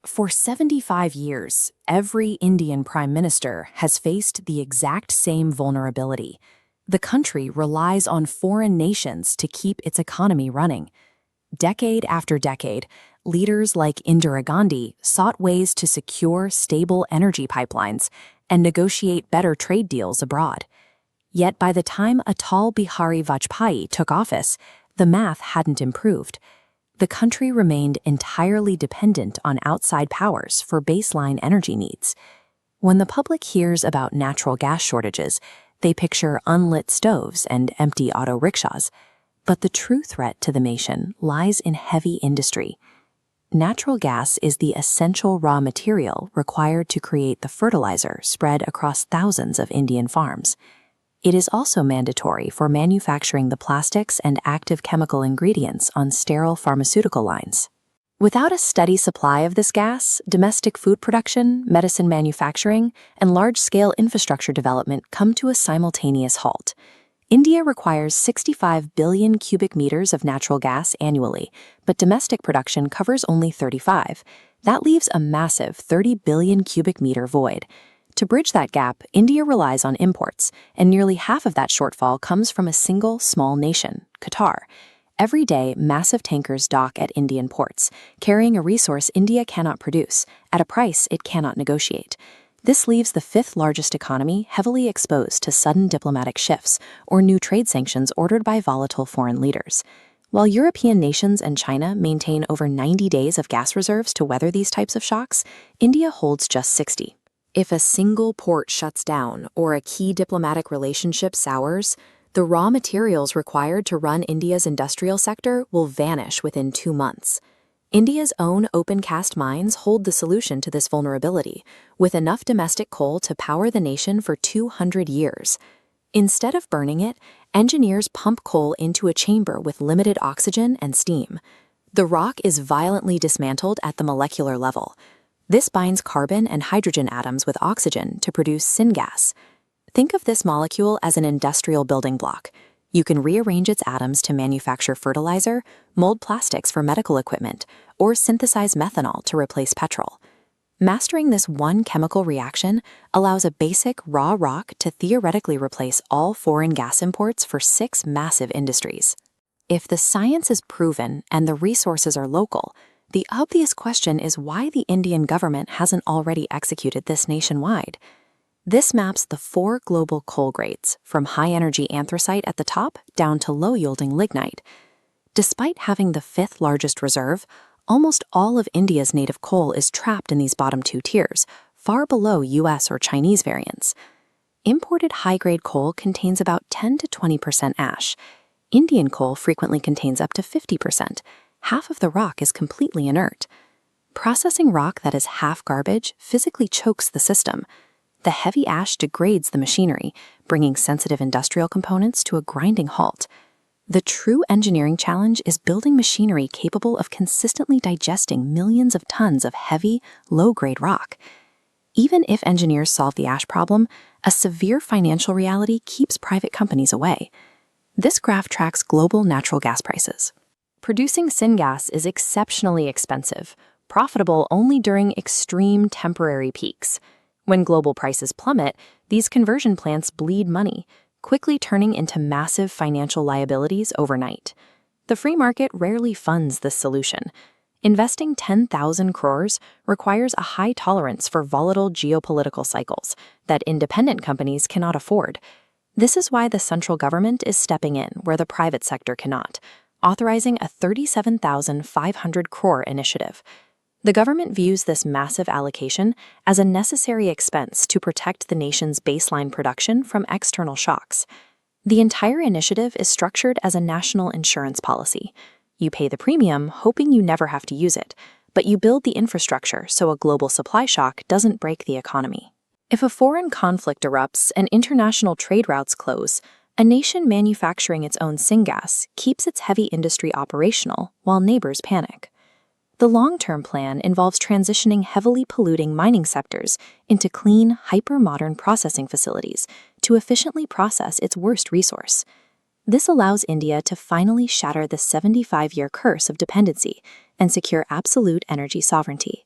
For 75 years, every Indian prime minister has faced the exact same vulnerability. The country relies on foreign nations to keep its economy running. Decade after decade, leaders like Indira Gandhi sought ways to secure stable energy pipelines and negotiate better trade deals abroad. Yet by the time Atal Bihari Vajpayee took office, the math hadn't improved. The country remained entirely dependent on outside powers for baseline energy needs. When the public hears about natural gas shortages, they picture unlit stoves and empty auto rickshaws. But the true threat to the nation lies in heavy industry. Natural gas is the essential raw material required to create the fertilizer spread across thousands of Indian farms. It is also mandatory for manufacturing the plastics and active chemical ingredients on sterile pharmaceutical lines. Without a steady supply of this gas, domestic food production, medicine manufacturing, and large-scale infrastructure development come to a simultaneous halt. India requires 65 billion cubic meters of natural gas annually, but domestic production covers only 35. That leaves a massive 30 billion cubic meter void. To bridge that gap, India relies on imports, and nearly half of that shortfall comes from a single small nation, Qatar. Every day, massive tankers dock at Indian ports, carrying a resource India cannot produce, at a price it cannot negotiate. This leaves the fifth largest economy heavily exposed to sudden diplomatic shifts or new trade sanctions ordered by volatile foreign leaders. While European nations and China maintain over 90 days of gas reserves to weather these types of shocks, India holds just 60. If a single port shuts down or a key diplomatic relationship sours, the raw materials required to run India's industrial sector will vanish within 2 months. India's own open-cast mines hold the solution to this vulnerability, with enough domestic coal to power the nation for 200 years. Instead of burning it, engineers pump coal into a chamber with limited oxygen and steam. The rock is violently dismantled at the molecular level. This binds carbon and hydrogen atoms with oxygen to produce syngas. Think of this molecule as an industrial building block. You can rearrange its atoms to manufacture fertilizer, mold plastics for medical equipment, or synthesize methanol to replace petrol. Mastering this one chemical reaction allows a basic raw rock to theoretically replace all foreign gas imports for 6 massive industries. If the science is proven and the resources are local, the obvious question is why the Indian government hasn't already executed this nationwide. This maps the 4 global coal grades, from high-energy anthracite at the top down to low-yielding lignite. Despite having the 5th largest reserve, almost all of India's native coal is trapped in these bottom 2 tiers, far below US or Chinese variants. Imported high-grade coal contains about 10 to 20% ash. Indian coal frequently contains up to 50%. Half of the rock is completely inert. Processing rock that is half garbage physically chokes the system. The heavy ash degrades the machinery, bringing sensitive industrial components to a grinding halt. The true engineering challenge is building machinery capable of consistently digesting millions of tons of heavy, low-grade rock. Even if engineers solve the ash problem, a severe financial reality keeps private companies away. This graph tracks global natural gas prices. Producing syngas is exceptionally expensive, profitable only during extreme temporary peaks. When global prices plummet, these conversion plants bleed money, quickly turning into massive financial liabilities overnight. The free market rarely funds this solution. Investing 10,000 crores requires a high tolerance for volatile geopolitical cycles that independent companies cannot afford. This is why the central government is stepping in where the private sector cannot, authorizing a 37,500 crore initiative. The government views this massive allocation as a necessary expense to protect the nation's baseline production from external shocks. The entire initiative is structured as a national insurance policy. You pay the premium, hoping you never have to use it, but you build the infrastructure so a global supply shock doesn't break the economy. If a foreign conflict erupts and international trade routes close, a nation manufacturing its own syngas keeps its heavy industry operational while neighbors panic. The long-term plan involves transitioning heavily polluting mining sectors into clean, hyper-modern processing facilities to efficiently process its worst resource. This allows India to finally shatter the 75-year curse of dependency and secure absolute energy sovereignty.